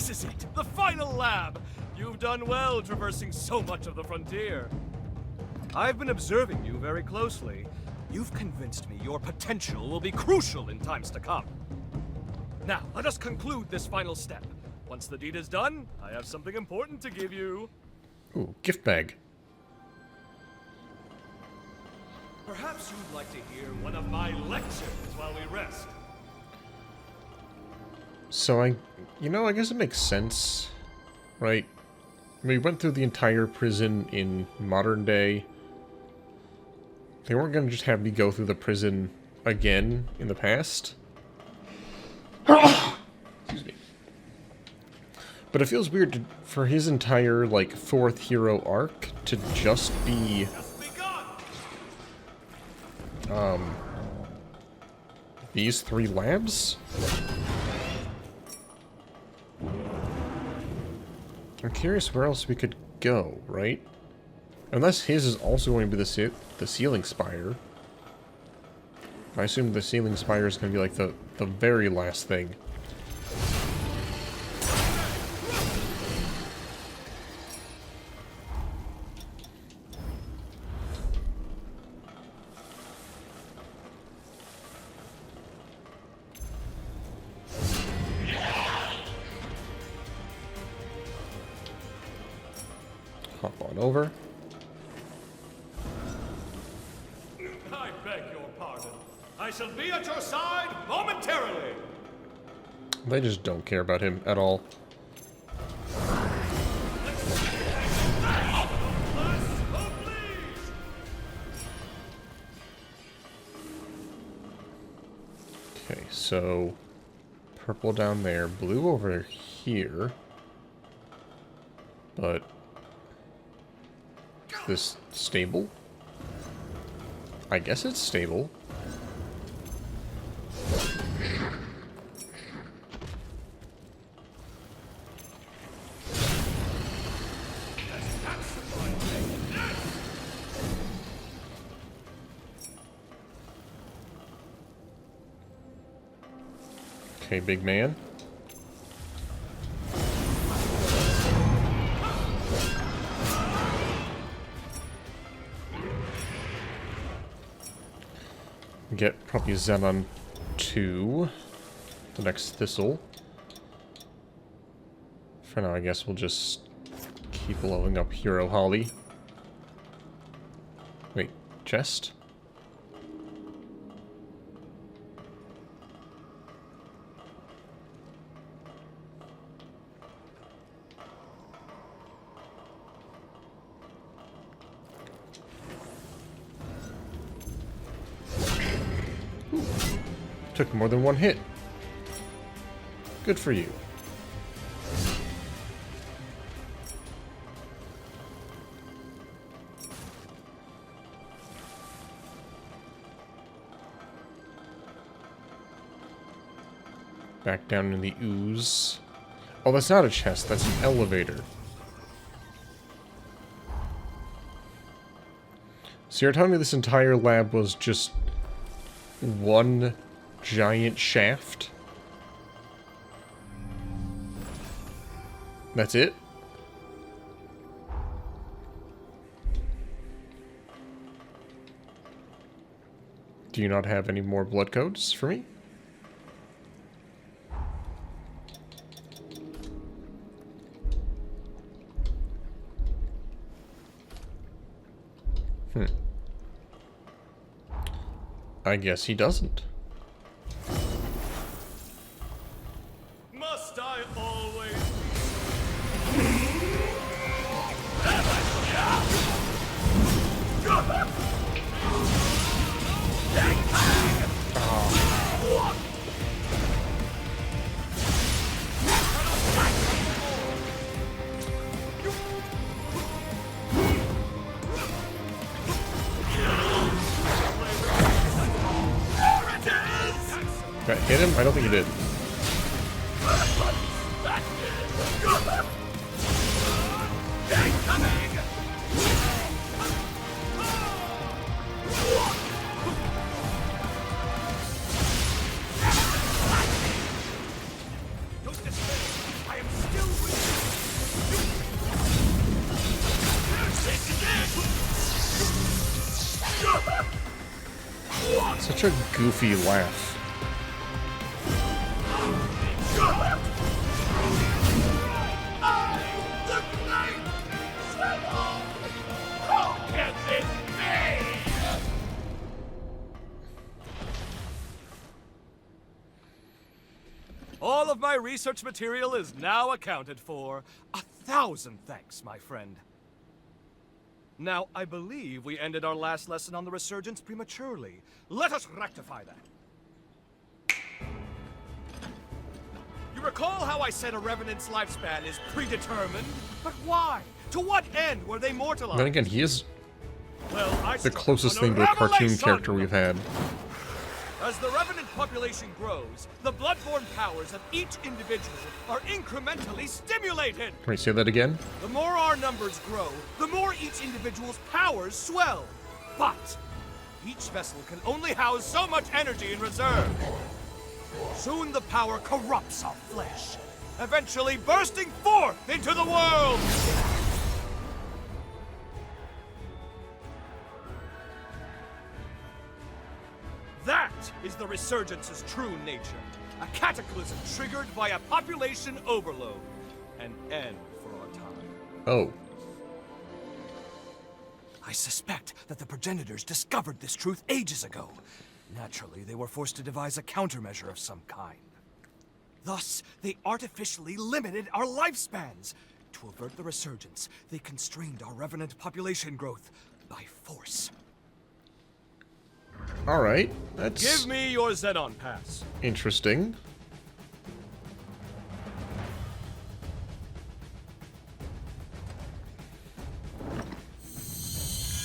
This is it, the final lab! You've done well traversing so much of the frontier. I've been observing you very closely. You've convinced me your potential will be crucial in times to come. Now, let us conclude this final step. Once the deed is done, I have something important to give you. Ooh, gift bag. Perhaps you'd like to hear one of my lectures while we rest. So I guess it makes sense, right? We went through the entire prison in modern day. They weren't going to just have me go through the prison again in the past. Excuse me. But it feels weird for his entire, like, fourth hero arc to just be... these 3 labs? I'm curious where else we could go, right? Unless his is also going to be the ceiling spire. I assume the ceiling spire is going to be like the very last thing. Hop on over. I beg your pardon. I shall be at your side momentarily. They just don't care about him at all. Okay, so purple down there, blue over here. But is this stable? I guess it's stable. Okay, big man. Get probably Xenon 2, the next Thistle. For now, I guess we'll just keep blowing up Hero Holly. Wait, chest? Took more than one hit. Good for you. Back down in the ooze. Oh, that's not a chest, that's an elevator. So you're telling me this entire lab was just one giant shaft? That's it? Do you not have any more blood codes for me? I guess he doesn't. Must I always That hit him? I don't think he did. Don't despair. I am still Such a goofy laugh. All of my research material is now accounted for. 1,000 thanks, my friend. Now, I believe we ended our last lesson on the resurgence prematurely. Let us rectify that. You recall how I said a Revenant's lifespan is predetermined? But why? To what end were they mortalized? Then again, he is Well, I the closest thing to a cartoon character we've had. As the Revenant population grows, the bloodborne powers of each individual are incrementally stimulated. Can we say that again? The more our numbers grow, the more each individual's powers swell. But each vessel can only house so much energy in reserve. Soon the power corrupts our flesh, eventually bursting forth into the world. That is the Resurgence's true nature. A cataclysm triggered by a population overload. An end for our time. Oh. I suspect that the progenitors discovered this truth ages ago. Naturally, they were forced to devise a countermeasure of some kind. Thus, they artificially limited our lifespans. To avert the Resurgence, they constrained our Revenant population growth by force. Alright, that's Give me your Xenon pass. interesting.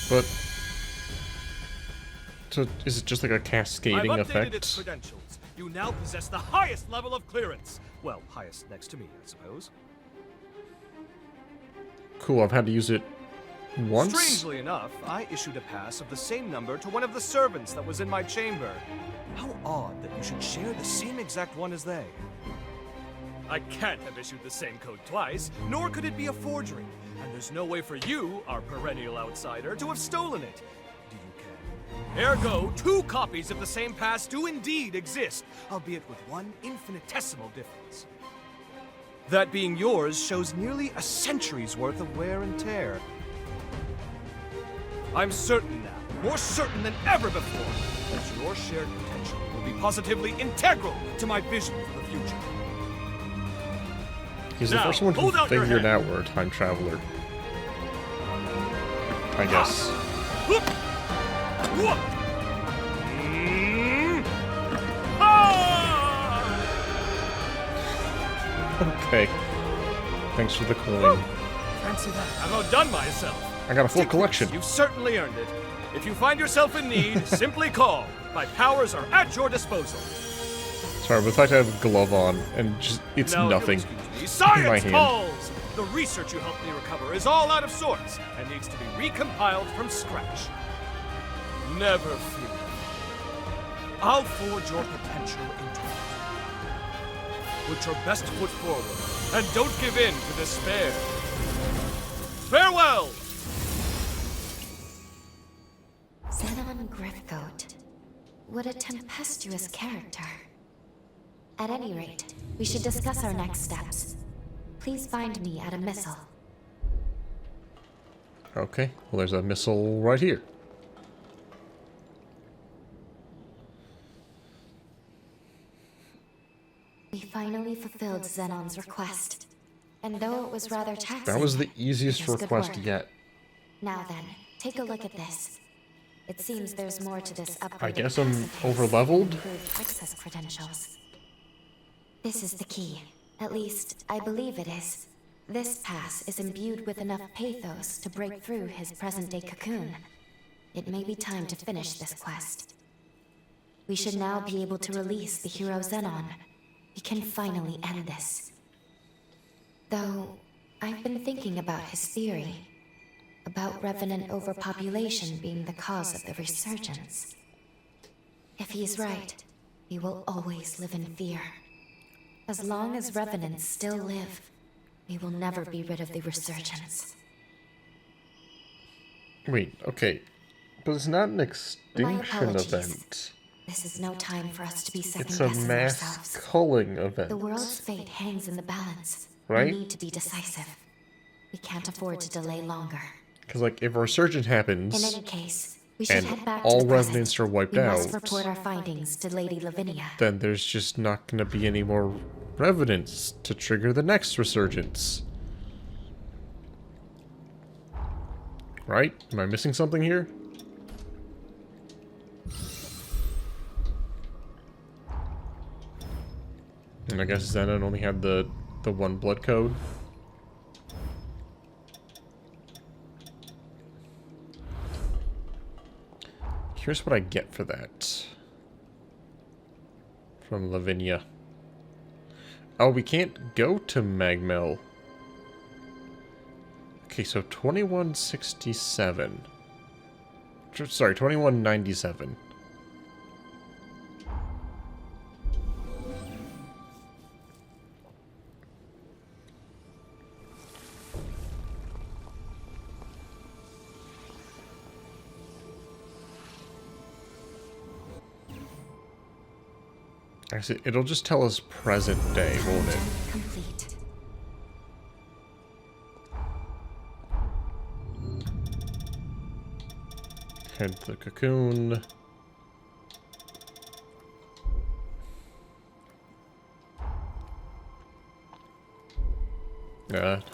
But so is it just like a cascading I've updated effect? its credentials. You now possess the highest level of clearance. Well, highest next to me, I suppose. Cool, I've had to use it once. Strangely enough, I issued a pass of the same number to one of the servants that was in my chamber. How odd that you should share the same exact one as they. I can't have issued the same code twice, nor could it be a forgery. And there's no way for you, our perennial outsider, to have stolen it. Do you care? Ergo, 2 copies of the same pass do indeed exist, albeit with one infinitesimal difference. That being yours shows nearly a century's worth of wear and tear. I'm certain now, more certain than ever before, that your shared potential will be positively integral to my vision for the future. He's the Now, first one who hold out your figured hand. out we're a time traveler. I guess. Whoop! Whoop! Ah! Okay. Thanks for the coin. Fancy that. I've outdone myself. I got a full collection. You've certainly earned it. If you find yourself in need, simply call. My powers are at your disposal. Sorry, but the fact I have a glove on and just it's Now, if you'll nothing. excuse me, my Science hand. calls! The research you helped me recover is all out of sorts and needs to be recompiled from scratch. Never fear. I'll forge your potential into it. Put your best foot forward and don't give in to despair. Farewell! Xenon Wrinklynewt. What a tempestuous character. At any rate, we should discuss our next steps. Please find me at a missile. Okay, well there's a missile right here. We finally fulfilled Xenon's request. And though it was rather taxing, That was the easiest it was good request work. yet. Now then, take a look at this. It seems there's more to this upgraded I guess I'm pass of his over-leveled? with improved access credentials. This is the key. At least, I believe it is. This pass is imbued with enough pathos to break through his present-day cocoon. It may be time to finish this quest. We should now be able to release the hero Xenon. We can finally end this. Though, I've been thinking about his theory. About Revenant overpopulation being the cause of the resurgence. If he's right, we will always live in fear. As long as Revenants still live, we will never be rid of the resurgence. Wait, okay. But it's not an extinction apologies. event. This is no time for us to be It's a second-guessing mass ourselves. culling event. The world's fate hangs in the balance. Right? We need to be decisive. We can't afford to delay longer. Because, like, if a resurgence In happens, any case, we should and head back all to the present. residents are wiped We out, must report our findings to Lady Lavinia. then there's just not going to be any more revenants to trigger the next resurgence. Right? Am I missing something here? And I guess Zenon only had the one blood code. Here's what I get for that. From Lavinia. Oh, we can't go to Magmel. Okay, so 2167. Sorry, 2197. Actually, it'll just tell us present day, won't it? Complete. Head to the cocoon.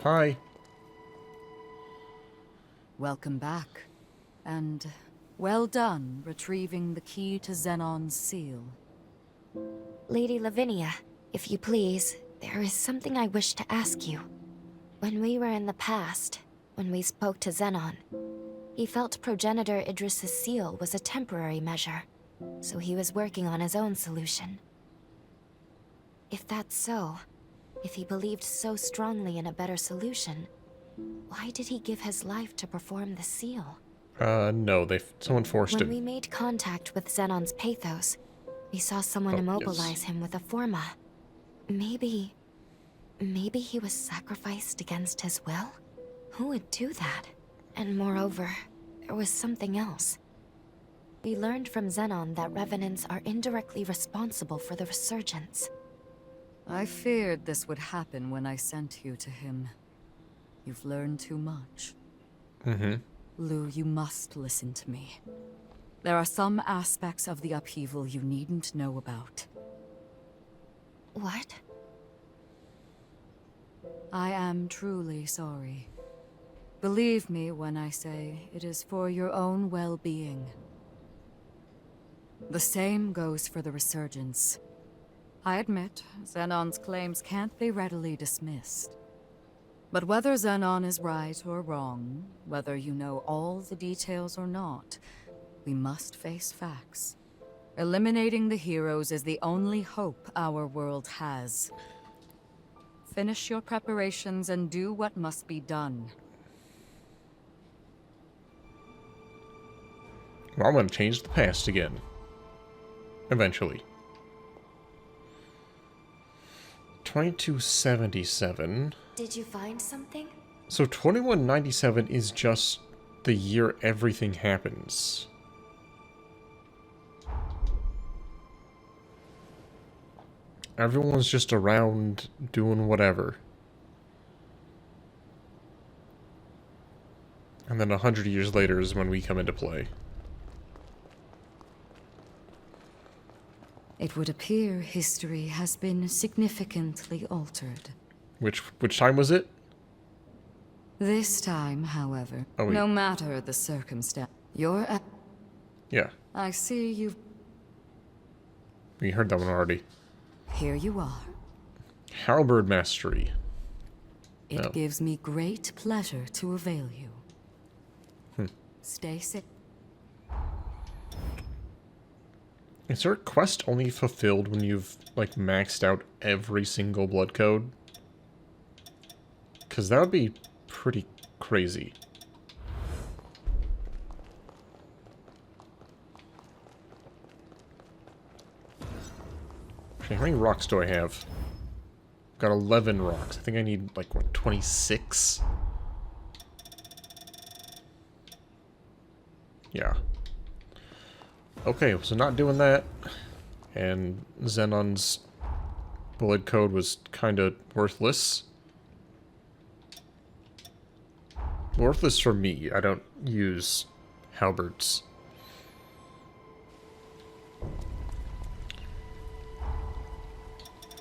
Hi. Welcome back. And well done retrieving the key to Zenon's seal. Lady Lavinia, if you please, there is something I wish to ask you. When we were in the past, when we spoke to Zenon, he felt Progenitor Idris's seal was a temporary measure, so he was working on his own solution. If that's so, if he believed so strongly in a better solution, why did he give his life to perform the seal? No, someone forced When him. we made contact with Zenon's Pathos, we saw someone immobilize him with a forma. Maybe he was sacrificed against his will? Who would do that? And moreover, there was something else. We learned from Zenon that Revenants are indirectly responsible for the resurgence. I feared this would happen when I sent you to him. You've learned too much. Mm-hmm. Lou, you must listen to me. There are some aspects of the upheaval you needn't know about. What? I am truly sorry. Believe me when I say it is for your own well-being. The same goes for the resurgence. I admit, Zenon's claims can't be readily dismissed. But whether Zenon is right or wrong, whether you know all the details or not, we must face facts. Eliminating the heroes is the only hope our world has. Finish your preparations and do what must be done. Well, I'm gonna change the past again. Eventually. 2277. Did you find something? So 2197 is just the year everything happens. Everyone's just around doing whatever. And then 100 years later is when we come into play. It would appear history has been significantly altered. Which time was it? This time, however, Oh, wait. no matter the circumstance, you're Yeah, I see you've... we heard that one already. Here you are. Halberd Mastery. It Oh. gives me great pleasure to avail you. Stay safe. Is there a quest only fulfilled when you've, like, maxed out every single blood code? Because that would be pretty crazy. Okay, how many rocks do I have? I've got 11 rocks. I think I need, like, what, 26? Yeah. Okay, so not doing that. And Xenon's bullet code was kind of worthless. Worthless for me. I don't use halberds.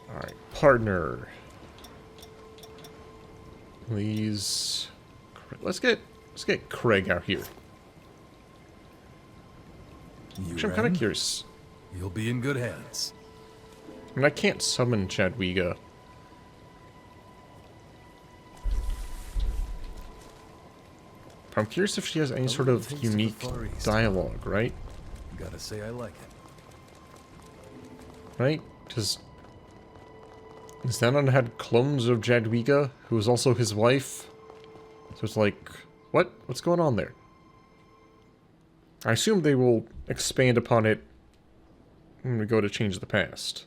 Alright, partner. Please. Let's get Craig out here. Actually, I'm kind of curious. You'll be in good hands. I mean, I can't summon Chadwiga. I'm curious if she has any sort of unique dialogue, right? Gotta say I like it. Right? Because Xenon had clones of Jadwiga, who was also his wife. So it's like, what? What's going on there? I assume they will expand upon it when we go to change the past.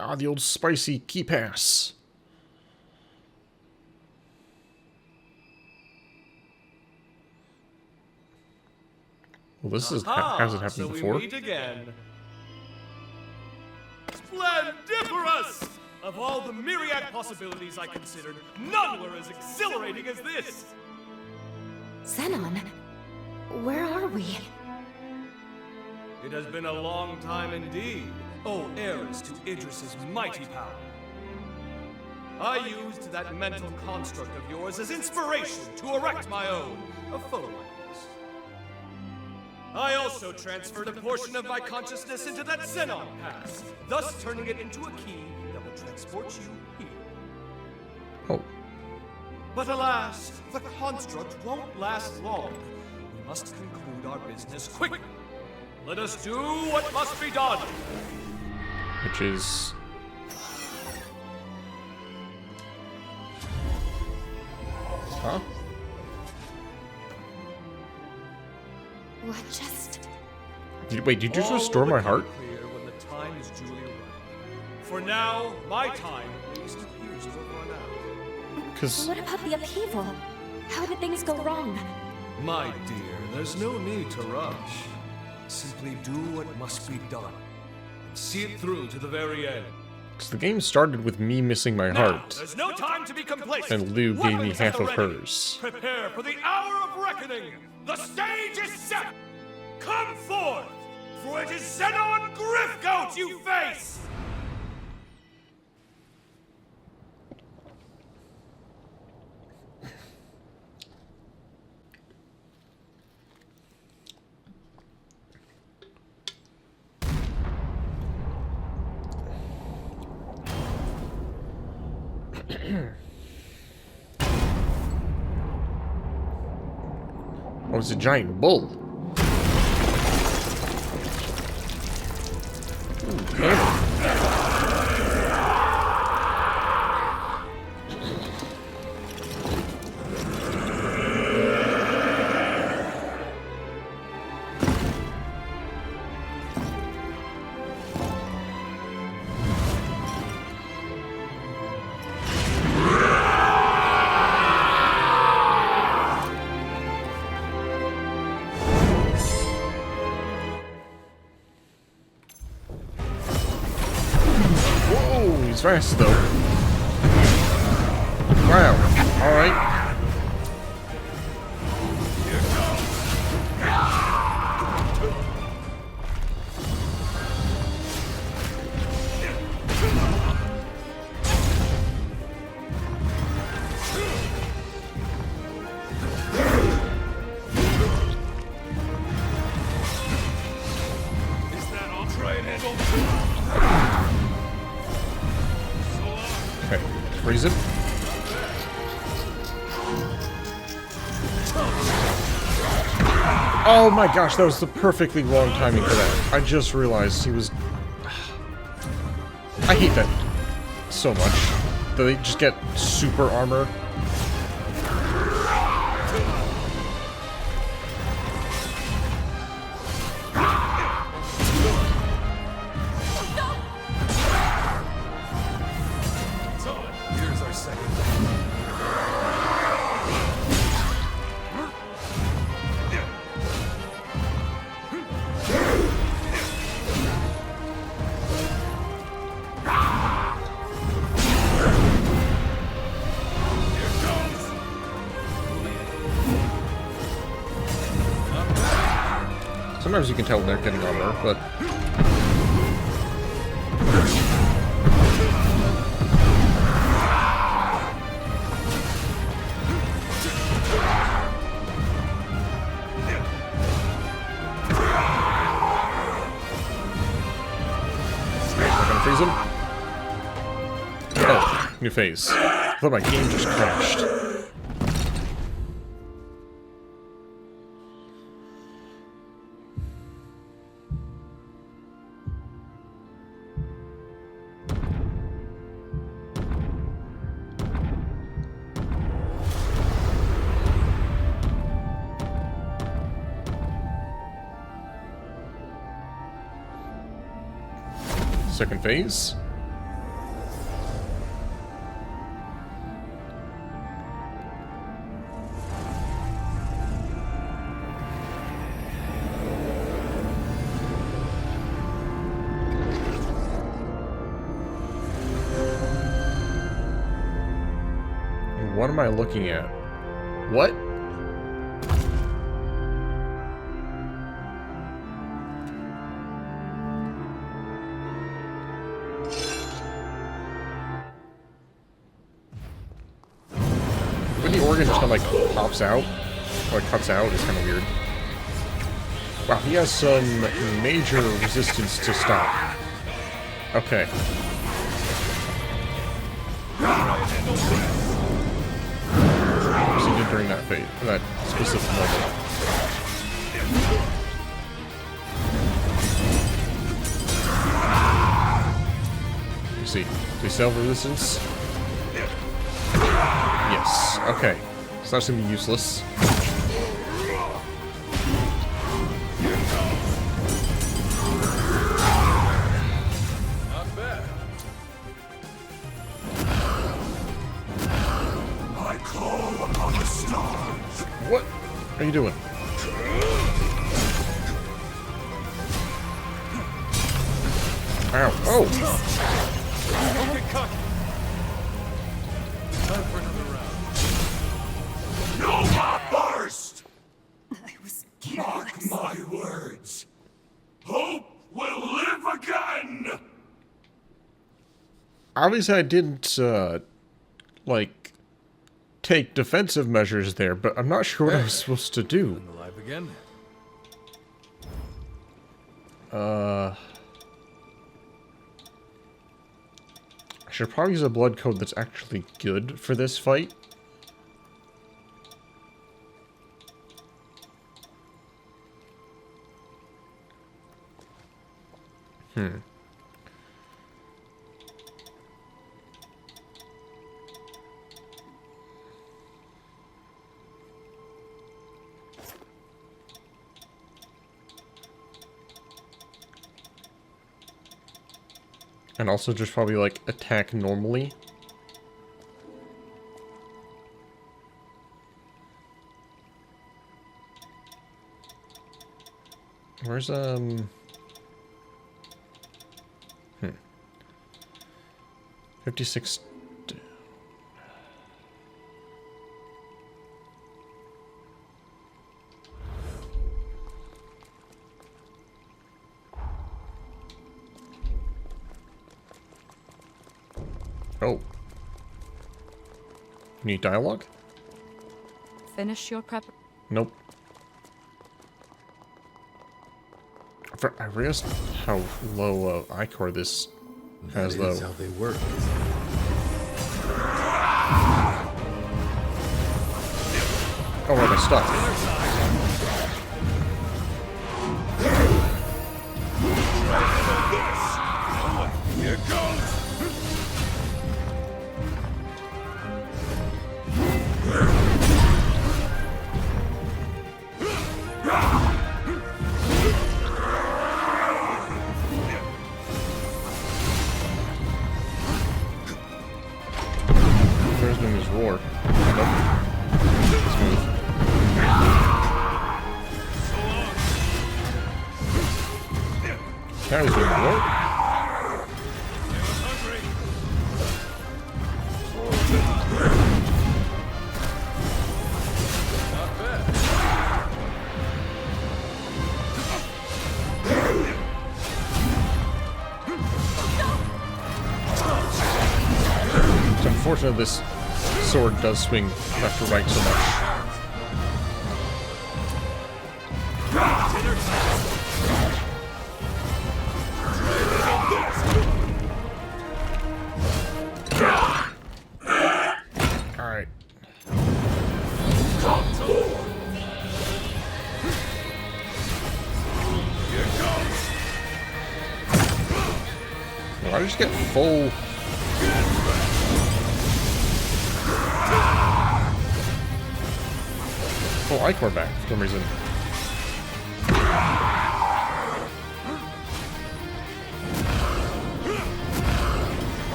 Ah, the old spicy key pass. Well, this is hasn't happened so before. We meet again. Splendiferous! Of all the myriad possibilities I considered, none were as exhilarating as this! Xenon, where are we? It has been a long time indeed, O heirs to Idris's mighty power. I used that mental construct of yours as inspiration to erect my own, a foe like this. I also transferred a portion of my consciousness into that Xenon pass, thus turning it into a key that will transport you here. Oh. But alas, the construct won't last long. We must conclude our business quickly. Let us do what must be done. Which is... Huh? What just... Wait, did you just restore my heart? Clear when the time is duly arrived. For now, my time at least appears to have run out. Because... What about the upheaval? How did things go wrong? My dear, there's no need to rush. Simply do what must be done. And see it through to the very end. Because the game started with me missing my Now, heart. there's no time to be complacent. And Lou gave me Weapons half at the of ready. hers. Prepare for the hour of reckoning. The stage is set. Come forth, for it is Xenon Griffgoat you face. Oh, it's a giant bull. Ooh, hammer. He's fast though. Wow. Alright. Is that all? Try and handle. Okay. Freeze it. Oh my gosh, that was the perfectly wrong timing for that. I just realized he was... I hate that so much. Do they just get super armor? So, here's our second. Sometimes you can tell when they're getting armor, but... We're gonna freeze him. Oh, new phase. I thought my game just crashed. Second phase. What am I looking at? What? When the organ just kind of like pops out, or cuts out, is kind of weird. Wow, he has some major resistance to stop. Okay. What he did during that phase, that specific moment. You see, do we still have resistance? Yes. Okay. So that's gonna be useless. Not bad. I call upon the stars. What are you doing? Ow. Oh! Don't get cocky. Time for another round. Nova burst! I was Mark careless. my words. Hope will live again! Obviously I didn't, like, take defensive measures there, but I'm not sure what I was supposed to do. I'm alive again. I should probably use a blood code that's actually good for this fight. And also just probably, like, attack normally. Where's, 56... Oh. Need dialogue? Finish your prep. Nope. I realized how low I-core this has, That is though. how they work. Oh, right, I stuck. That was doing more. Hungry. Not bad. It's unfortunate this sword does swing left to right so much. Alright. Well, I just get full... full Ichor back for some reason.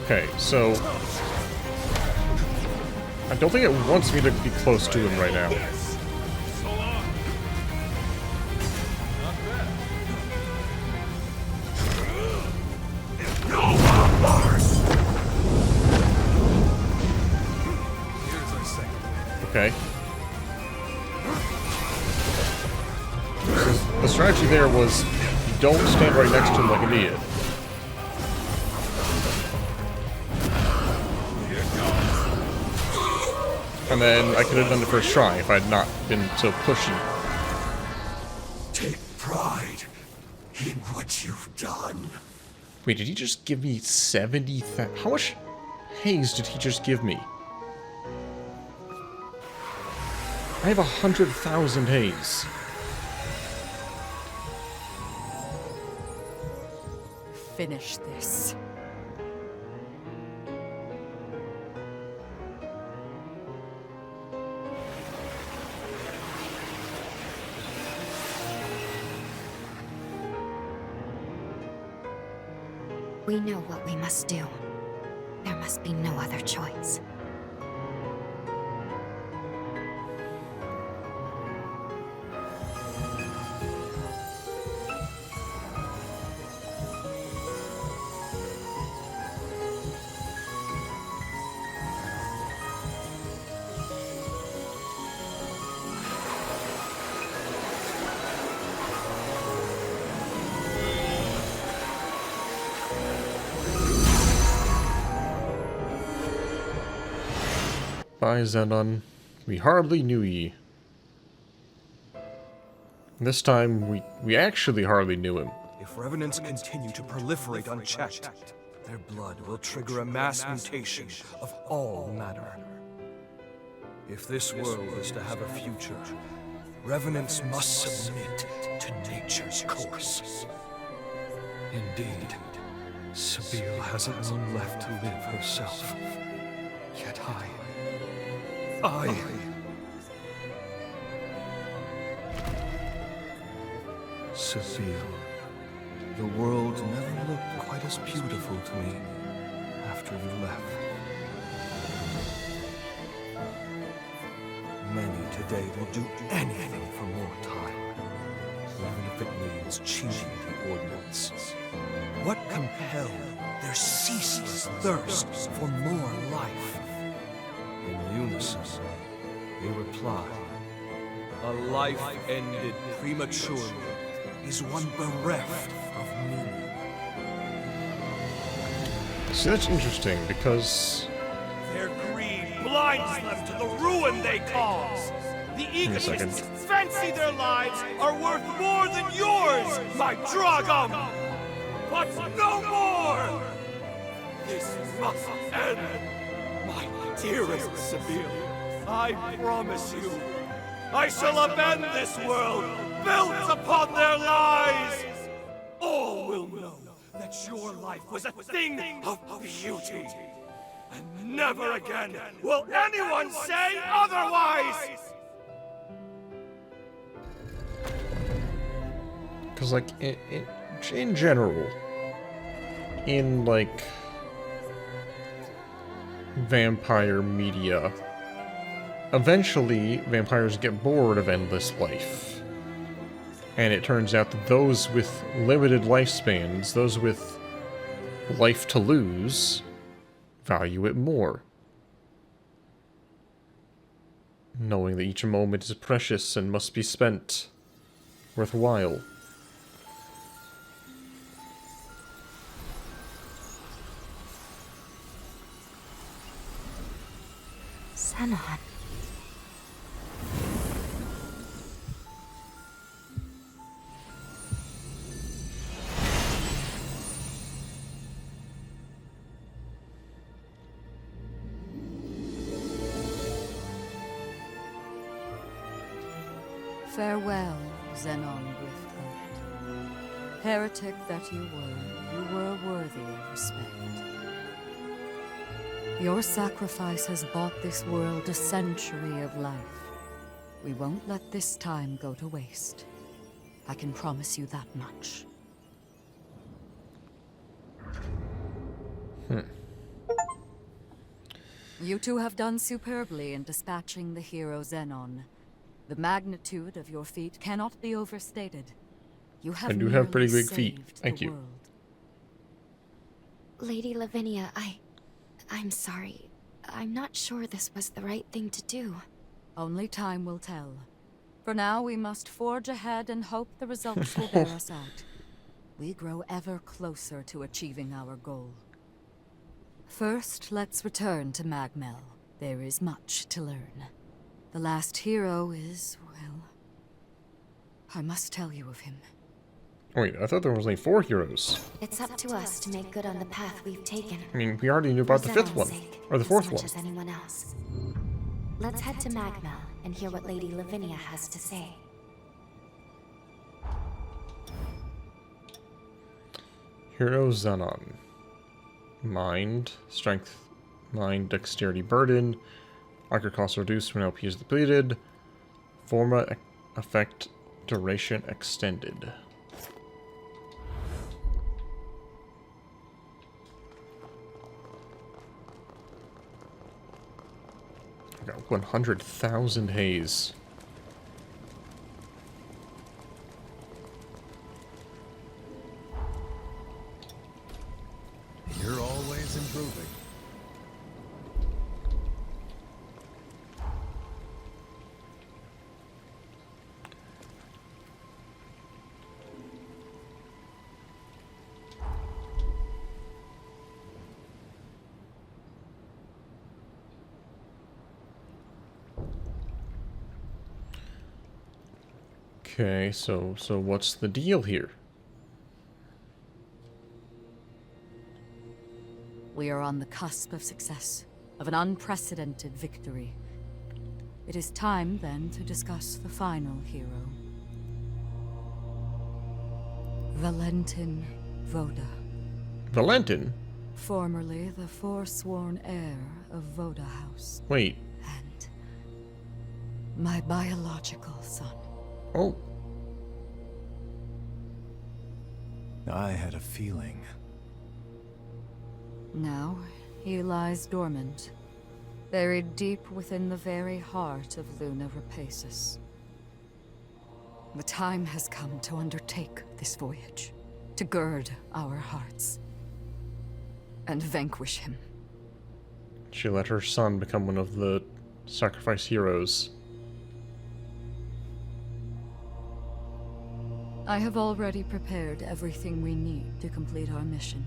Okay, so... I don't think it wants me to be close to him right now. So long. Not bad. Here's our second. Okay. So the strategy there was, don't stand right next to him like an idiot. And then I could have done the first try if I had not been so pushy. Take pride in what you've done. Wait, did he just give me 70,000? How much haze did he just give me? I have 100,000 haze. Finish this. We know what we must do. There must be no other choice. By Zenon, we hardly knew ye. This time, we actually hardly knew him. If revenants continue to proliferate unchecked, their blood will trigger a mass mutation of all matter. If this world is to have a future, revenants must submit to nature's course. Indeed, Sabine hasn't long left to live herself. Yet Sabine, the world never looked quite as beautiful to me after you left. Many today will do anything for more time, even if it means changing the ordinance. What compelled their ceaseless thirst for more life? In unison, they reply, a life ended prematurely is one bereft of meaning. See, that's interesting, because... Their greed blinds them to the ruin they cause. The egotists fancy their lives are worth more than yours, my Dragom! But no more! This must end, my dearest Sabine. I promise you, I shall upend this world built upon their lies! All will know that your life was a thing of beauty. And never again will anyone say otherwise! Because, like, in general, in, like, vampire media, eventually vampires get bored of endless life. And it turns out that those with limited lifespans, those with life to lose, value it more. Knowing that each moment is precious and must be spent worthwhile. Xenon. Farewell, Xenon Wrinklynewt. Heretic that you were worthy of respect. Your sacrifice has bought this world a century of life. We won't let this time go to waste. I can promise you that much. You two have done superbly in dispatching the hero Xenon. The magnitude of your feat cannot be overstated. You have I do have pretty nearly big feet. saved Thank the you. world. Lady Lavinia, I'm sorry. I'm not sure this was the right thing to do. Only time will tell. For now, we must forge ahead and hope the results will bear us out. We grow ever closer to achieving our goal. First, let's return to Magmel. There is much to learn. The last hero is, well, I must tell you of him. Wait, I thought there was only 4 heroes. It's up to us to make good on the path we've taken. I mean, we already knew about the 5th one. Or the 4th as one. much as anyone else. Let's head to Magmel and hear what Lady Lavinia has to say. Hero Xenon. Mind, Strength, Mind, Dexterity, Burden. Archer cost reduced when LP is depleted. Forma effect duration extended. I got 100,000 haze. You're always improving. Okay, so what's the deal here? We are on the cusp of success, of an unprecedented victory. It is time, then, to discuss the final hero. Valentin Voda. Valentin? Formerly the forsworn heir of Voda House. Wait. And my biological son. Oh. I had a feeling. Now, he lies dormant, buried deep within the very heart of Luna Rapaces. The time has come to undertake this voyage, to gird our hearts, and vanquish him. She let her son become one of the sacrifice heroes. I have already prepared everything we need to complete our mission.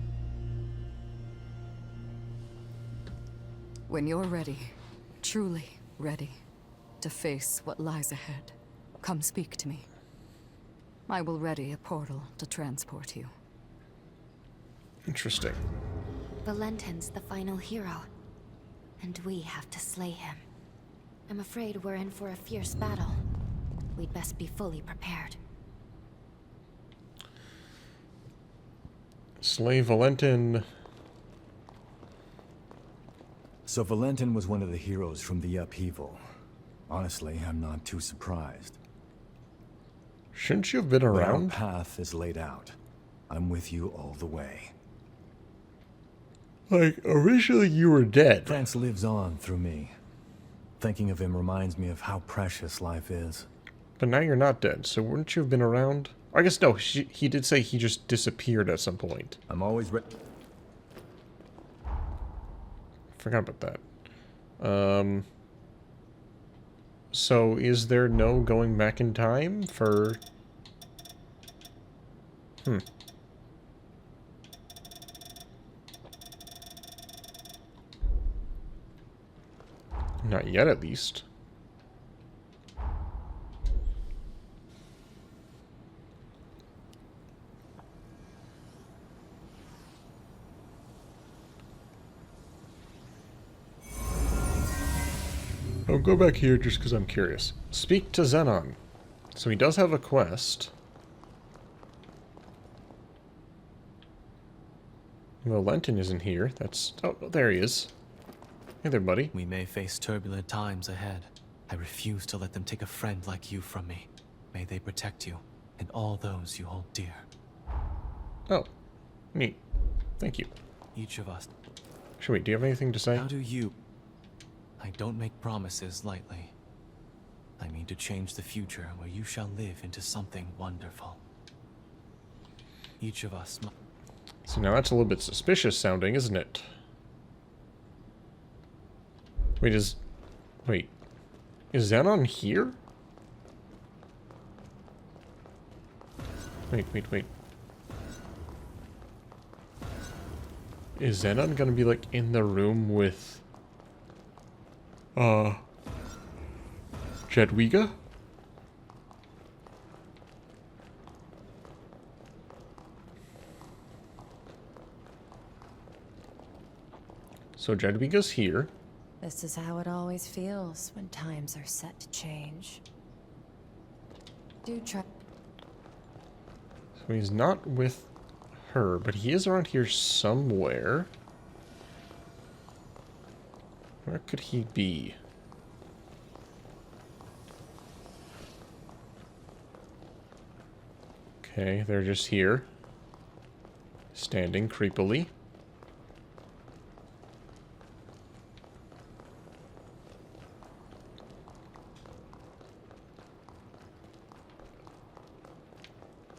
When you're ready, truly ready, to face what lies ahead, come speak to me. I will ready a portal to transport you. Interesting. Valentin's the final hero, and we have to slay him. I'm afraid we're in for a fierce battle. We'd best be fully prepared. Slay Valentin. So Valentin was one of the heroes from the upheaval. Honestly, I'm not too surprised. Shouldn't you have been But our around? path is laid out. I'm with you all the way. Like, originally you were dead. France lives on through me. Thinking of him reminds me of how precious life is. But now you're not dead, so wouldn't you have been around? I guess no, he did say he just disappeared at some point. I'm always ready. Forgot about that. So is there no going back in time for... Not yet, at least. I'll go back here just because I'm curious. Speak to Xenon. So he does have a quest. Well, Lenton isn't here. That's... Oh, there he is. Hey there, buddy. We may face turbulent times ahead. I refuse to let them take a friend like you from me. May they protect you and all those you hold dear. Oh, neat. Thank you. Each of us. Sure, wait, do you have anything to say? How do you... I don't make promises lightly. I mean to change the future where you shall live into something wonderful. Each of us must... So now that's a little bit suspicious sounding, isn't it? Wait, is Xenon here? Wait. Is Xenon gonna be, like, in the room with... Jadwiga? So Jadwiga's here. This is how it always feels when times are set to change. Do try. So he's not with her, but he is around here somewhere. Where could he be? Okay, they're just here. Standing creepily.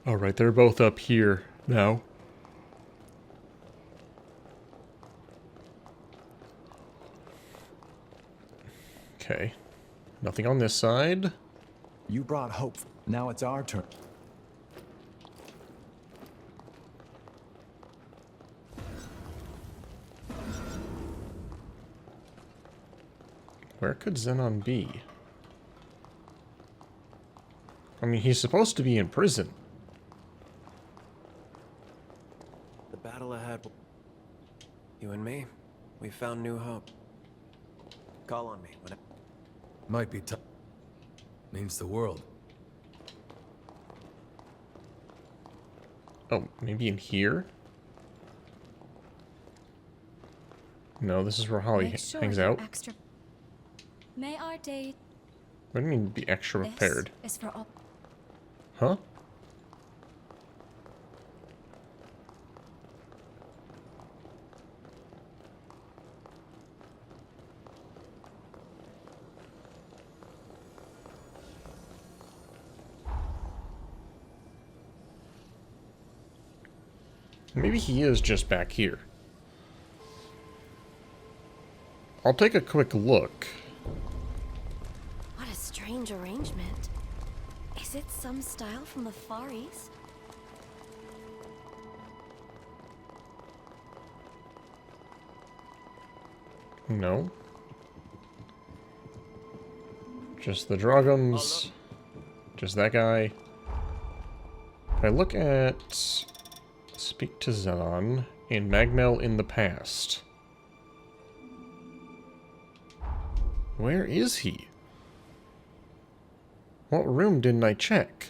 Alright, they're both up here now. Okay. Nothing on this side. You brought hope. Now it's our turn. Where could Xenon be? I mean, he's supposed to be in prison. The battle ahead. You and me, we found new hope. Call on me when Might be tough. Means the world. Oh, maybe in here? No, this is where Holly hangs out. Extra. May our day. What do you mean be extra prepared? Is for all. Huh? Maybe he is just back here. I'll take a quick look. What a strange arrangement. Is it some style from the Far East? No. Just the Dragons. Just that guy. If I look at... Speak to Xenon in Magnell in the past. Where is he? What room didn't I check?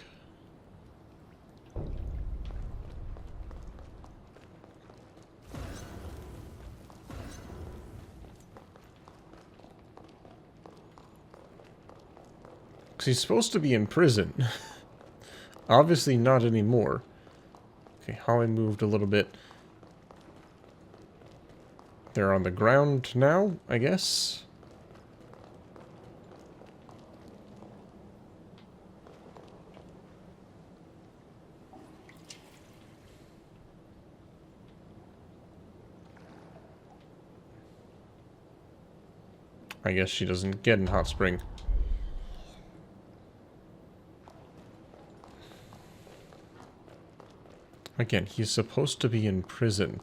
Because he's supposed to be in prison. Obviously not anymore. Okay, Holly moved a little bit. They're on the ground now, I guess. I guess she doesn't get in Hot Spring. Again, he's supposed to be in prison.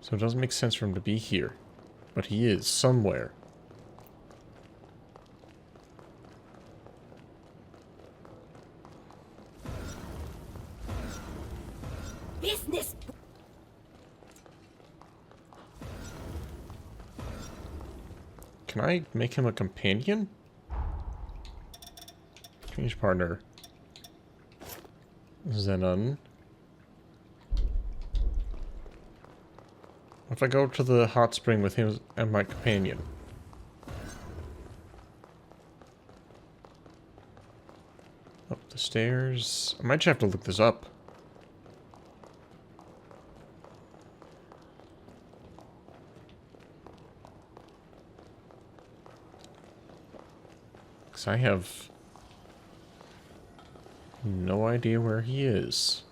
So it doesn't make sense for him to be here. But he is somewhere. Business. Can I make him a companion? Change partner. Xenon. If I go to the hot spring with him and my companion. Up the stairs. I might just have to look this up. Because I have no idea where he is.